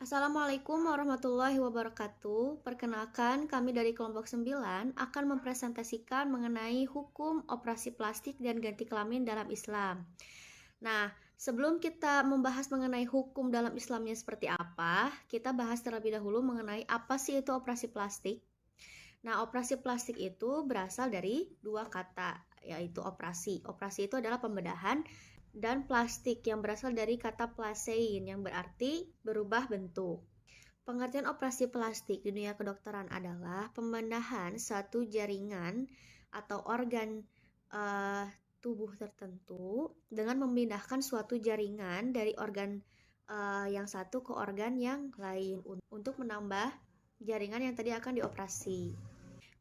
Assalamualaikum warahmatullahi wabarakatuh. Perkenalkan, kami dari kelompok 9 akan mempresentasikan mengenai hukum operasi plastik dan ganti kelamin dalam Islam. Nah, sebelum kita membahas mengenai hukum dalam Islamnya seperti apa, kita bahas terlebih dahulu mengenai apa sih itu operasi plastik. Nah, operasi plastik itu berasal dari dua kata, yaitu operasi. Operasi itu adalah pembedahan dan plastik yang berasal dari kata plasein yang berarti berubah bentuk. Pengertian operasi plastik di dunia kedokteran adalah pembedahan satu jaringan atau organ tubuh tertentu dengan memindahkan suatu jaringan dari organ yang satu ke organ yang lain untuk menambah jaringan yang tadi akan dioperasi.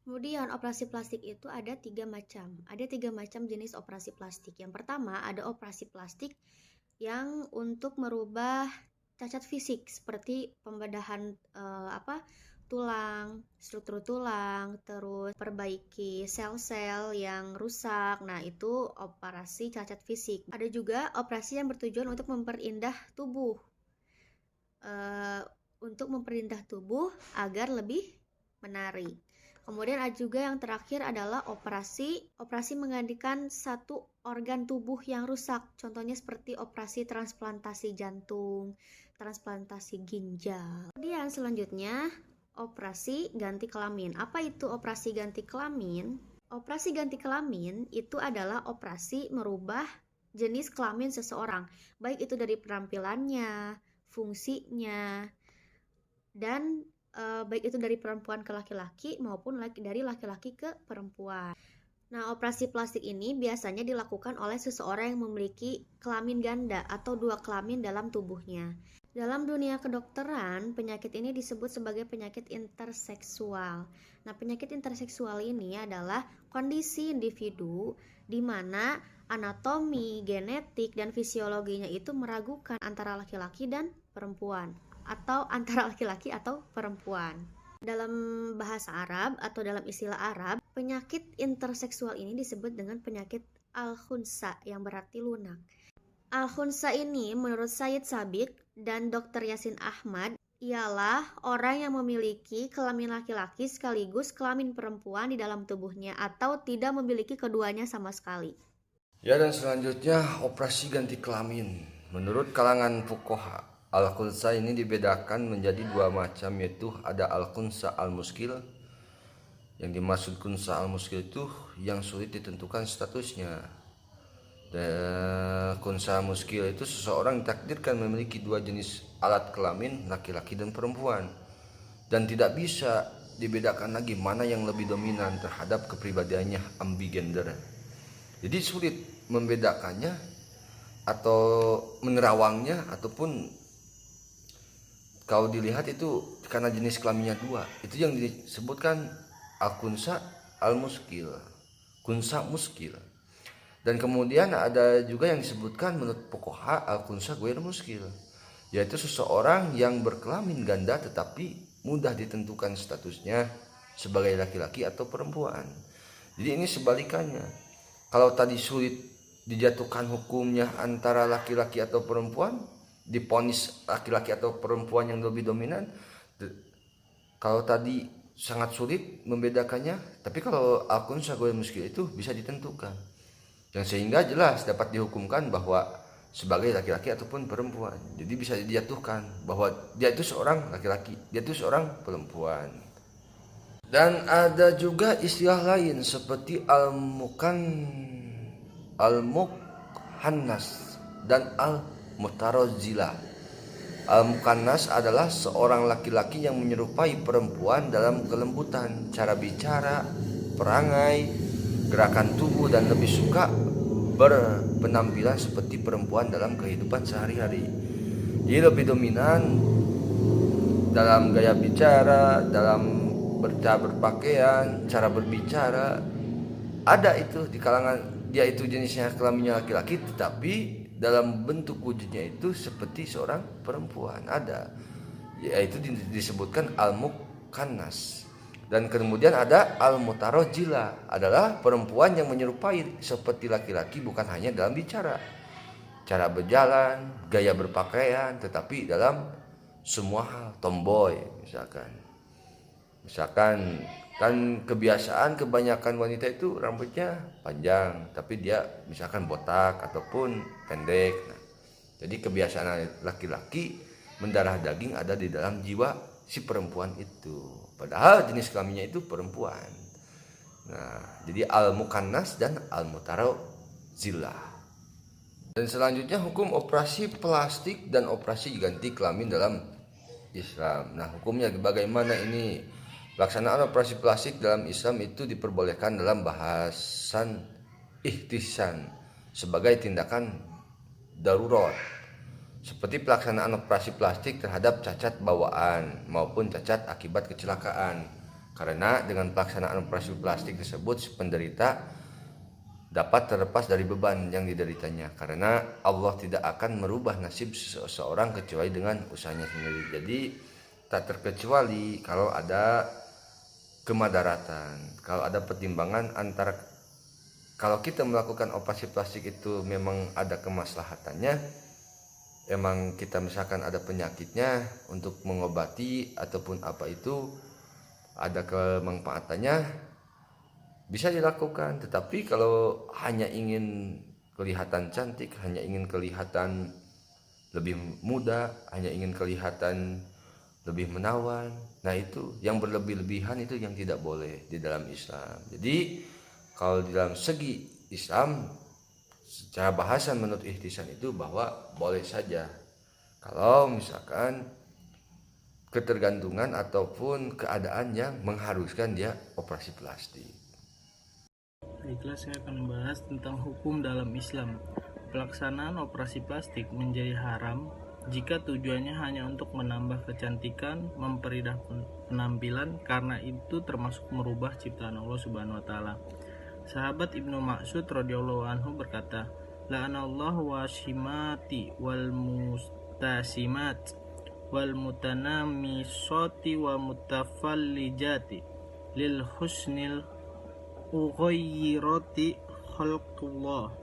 Kemudian operasi plastik itu ada tiga macam. Ada tiga macam jenis operasi plastik. Yang pertama ada operasi plastik yang untuk merubah cacat fisik seperti pembedahan tulang, struktur tulang, terus perbaiki sel-sel yang rusak. Nah, itu operasi cacat fisik. Ada juga operasi yang bertujuan untuk memperindah tubuh. Untuk memperindah tubuh agar lebih menarik. Kemudian ada juga yang terakhir adalah operasi menggantikan satu organ tubuh yang rusak. Contohnya seperti operasi transplantasi jantung, transplantasi ginjal. Kemudian selanjutnya operasi ganti kelamin. Apa itu operasi ganti kelamin? Operasi ganti kelamin itu adalah operasi merubah jenis kelamin seseorang, baik itu dari penampilannya, fungsinya, dan baik itu dari perempuan ke laki-laki maupun dari laki-laki ke perempuan. Nah, operasi plastik ini biasanya dilakukan oleh seseorang yang memiliki kelamin ganda atau dua kelamin dalam tubuhnya. Dalam dunia kedokteran, penyakit ini disebut sebagai penyakit interseksual. Nah, penyakit interseksual ini adalah kondisi individu di mana anatomi, genetik, dan fisiologinya itu meragukan antara laki-laki dan perempuan, atau antara laki-laki atau perempuan. Dalam bahasa Arab atau dalam istilah Arab, penyakit interseksual ini disebut dengan penyakit al-khunsa yang berarti lunak. Al-khunsa ini menurut Sayyid Sabiq dan Dr. Yasin Ahmad ialah orang yang memiliki kelamin laki-laki sekaligus kelamin perempuan di dalam tubuhnya atau tidak memiliki keduanya sama sekali. Ya, dan selanjutnya operasi ganti kelamin. Menurut kalangan fuqaha, al-khunsa ini dibedakan menjadi dua macam, yaitu ada al-khunsa al-muskil. Yang dimaksud khunsa al-muskil itu yang sulit ditentukan statusnya. Dan khunsa muskil itu seseorang ditakdirkan memiliki dua jenis alat kelamin, laki-laki dan perempuan, dan tidak bisa dibedakan lagi mana yang lebih dominan terhadap kepribadiannya, ambigender. Jadi sulit membedakannya atau menerawangnya, ataupun kalau dilihat itu karena jenis kelaminnya dua. Itu yang disebutkan al-khunsa al-muskil, khunsa muskil. Dan kemudian ada juga yang disebutkan menurut fuqaha al-khunsa ghair muskil, yaitu seseorang yang berkelamin ganda tetapi mudah ditentukan statusnya sebagai laki-laki atau perempuan. Jadi ini sebalikannya. Kalau tadi sulit dijatuhkan hukumnya antara laki-laki atau perempuan, diponis laki-laki atau perempuan yang lebih dominan. Kalau tadi sangat sulit membedakannya, tapi kalau al-khunsa ghair muskil itu bisa ditentukan. Dan sehingga jelas dapat dihukumkan bahwa sebagai laki-laki ataupun perempuan. Jadi bisa dijatuhkan bahwa dia itu seorang laki-laki, dia itu seorang perempuan. Dan ada juga istilah lain seperti al-mukhannas dan al-mutarozzilah. Al-mukhannas adalah seorang laki-laki yang menyerupai perempuan dalam kelembutan, cara bicara, perangai, gerakan tubuh, dan lebih suka berpenampilan seperti perempuan dalam kehidupan sehari-hari. Dia lebih dominan dalam gaya bicara, dalam berpakaian, cara berbicara. Ada itu di kalangan dia itu jenisnya kelaminnya laki-laki, tetapi dalam bentuk wujudnya itu seperti seorang perempuan. Ada, yaitu disebutkan al-mukhannas. Dan kemudian ada al-mutarojila, adalah perempuan yang menyerupai seperti laki-laki bukan hanya dalam bicara, cara berjalan, gaya berpakaian, tetapi dalam semua hal, tomboy misalkan kan kebiasaan kebanyakan wanita itu rambutnya panjang tapi dia misalkan botak ataupun pendek. Nah, jadi kebiasaan laki-laki mendarah daging ada di dalam jiwa si perempuan itu, padahal jenis kelaminnya itu perempuan. Nah, jadi al-mukannas dan al-mutarozilah. Dan selanjutnya hukum operasi plastik dan operasi ganti kelamin dalam Islam. Nah, hukumnya bagaimana ini? Pelaksanaan operasi plastik dalam Islam itu diperbolehkan dalam bahasan ihtisan sebagai tindakan darurat, seperti pelaksanaan operasi plastik terhadap cacat bawaan maupun cacat akibat kecelakaan. Karena dengan pelaksanaan operasi plastik tersebut si penderita dapat terlepas dari beban yang dideritanya, karena Allah tidak akan merubah nasib seseorang kecuali dengan usahanya sendiri. Jadi tak terkecuali kalau ada kemadaratan, kalau ada pertimbangan antara kalau kita melakukan operasi plastik itu memang ada kemaslahatannya, emang kita misalkan ada penyakitnya untuk mengobati ataupun apa itu ada kemanfaatannya, bisa dilakukan. Tetapi kalau hanya ingin kelihatan cantik, hanya ingin kelihatan lebih muda, hanya ingin kelihatan lebih menawan, nah itu yang berlebih-lebihan itu yang tidak boleh di dalam Islam. Jadi kalau di dalam segi Islam secara bahasan menurut ihtisan itu bahwa boleh saja kalau misalkan ketergantungan ataupun keadaan yang mengharuskan dia operasi plastik. Baiklah, saya akan membahas tentang hukum dalam Islam. Pelaksanaan operasi plastik menjadi haram jika tujuannya hanya untuk menambah kecantikan, memperindah penampilan, karena itu termasuk merubah ciptaan Allah Subhanahu wa taala. Sahabat Ibnu Mas'ud radhiyallahu anhu berkata, "La'anallahu washimati wal mustasimat wal mutanamisati wa mutafallijati lil husnil ughayyirati khalqullah."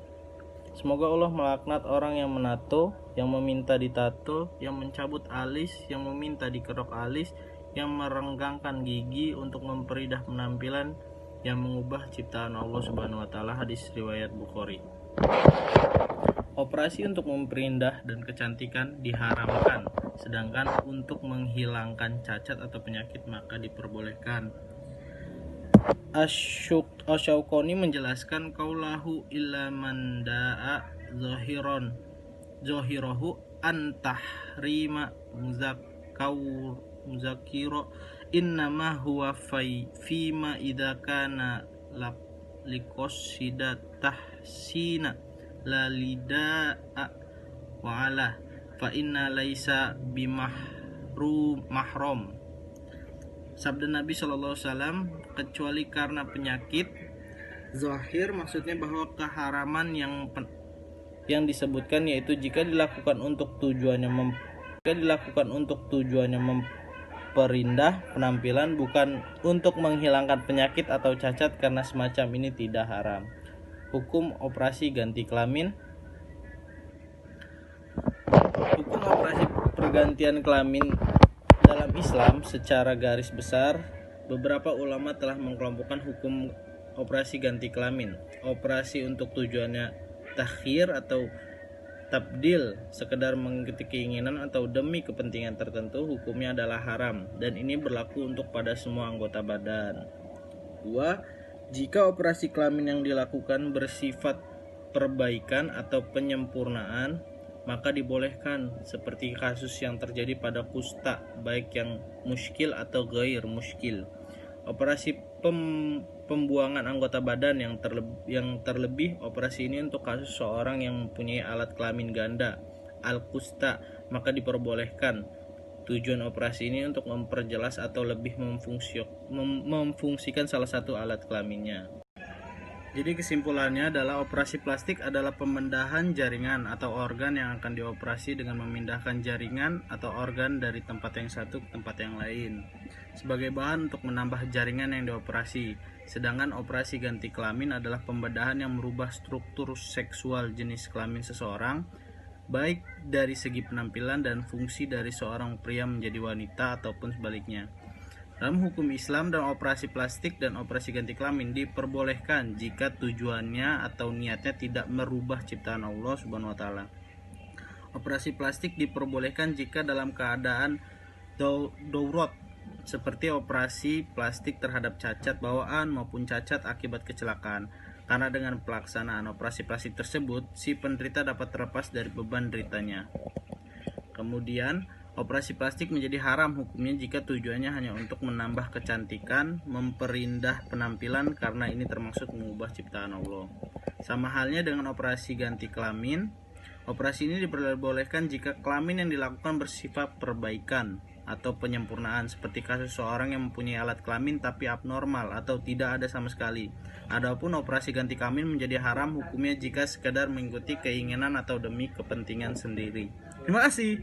Semoga Allah melaknat orang yang menato, yang meminta ditato, yang mencabut alis, yang meminta dikerok alis, yang merenggangkan gigi untuk memperindah penampilan, yang mengubah ciptaan Allah Subhanahu wa taala. Hadis riwayat Bukhari. Operasi untuk memperindah dan kecantikan diharamkan, sedangkan untuk menghilangkan cacat atau penyakit maka diperbolehkan. Asy-Syaukani menjelaskan qaulahu illa man da'a zahirahu an tahrima muzakkira innama huwa fima idza kana liqasida tahsina la lida'a wa ala fa inna laisa mahram. Sabda Nabi SAW, kecuali karena penyakit zahir, maksudnya bahwa keharaman yang disebutkan yaitu jika dilakukan untuk tujuannya memperindah penampilan, bukan untuk menghilangkan penyakit atau cacat, karena semacam ini tidak haram. Hukum operasi ganti kelamin. Hukum operasi pergantian kelamin dalam Islam secara garis besar, beberapa ulama telah mengelompokkan hukum operasi ganti kelamin. Operasi untuk tujuannya takhir atau tabdil, sekedar mengikuti keinginan atau demi kepentingan tertentu, hukumnya adalah haram, dan ini berlaku untuk pada semua anggota badan. 2. Jika operasi kelamin yang dilakukan bersifat perbaikan atau penyempurnaan, maka dibolehkan, seperti kasus yang terjadi pada kusta, baik yang muskil atau ghair muskil. Operasi pembuangan anggota badan yang terlebih, operasi ini untuk kasus seorang yang mempunyai alat kelamin ganda, al-kusta, maka diperbolehkan. Tujuan operasi ini untuk memperjelas atau lebih memfungsikan salah satu alat kelaminnya. Jadi kesimpulannya adalah operasi plastik adalah pemindahan jaringan atau organ yang akan dioperasi dengan memindahkan jaringan atau organ dari tempat yang satu ke tempat yang lain sebagai bahan untuk menambah jaringan yang dioperasi. Sedangkan operasi ganti kelamin adalah pembedahan yang merubah struktur seksual jenis kelamin seseorang baik dari segi penampilan dan fungsi dari seorang pria menjadi wanita ataupun sebaliknya. Dalam hukum Islam, dan operasi plastik dan operasi ganti kelamin diperbolehkan jika tujuannya atau niatnya tidak merubah ciptaan Allah Subhanahu wa taala. Operasi plastik diperbolehkan jika dalam keadaan darurat, seperti operasi plastik terhadap cacat bawaan maupun cacat akibat kecelakaan. Karena dengan pelaksanaan operasi plastik tersebut, si penderita dapat terlepas dari beban deritanya. Kemudian, operasi plastik menjadi haram hukumnya jika tujuannya hanya untuk menambah kecantikan, memperindah penampilan karena ini termasuk mengubah ciptaan Allah. Sama halnya dengan operasi ganti kelamin. Operasi ini diperbolehkan jika kelamin yang dilakukan bersifat perbaikan atau penyempurnaan, seperti kasus seorang yang mempunyai alat kelamin tapi abnormal atau tidak ada sama sekali. Adapun operasi ganti kelamin menjadi haram hukumnya jika sekedar mengikuti keinginan atau demi kepentingan sendiri. Terima kasih.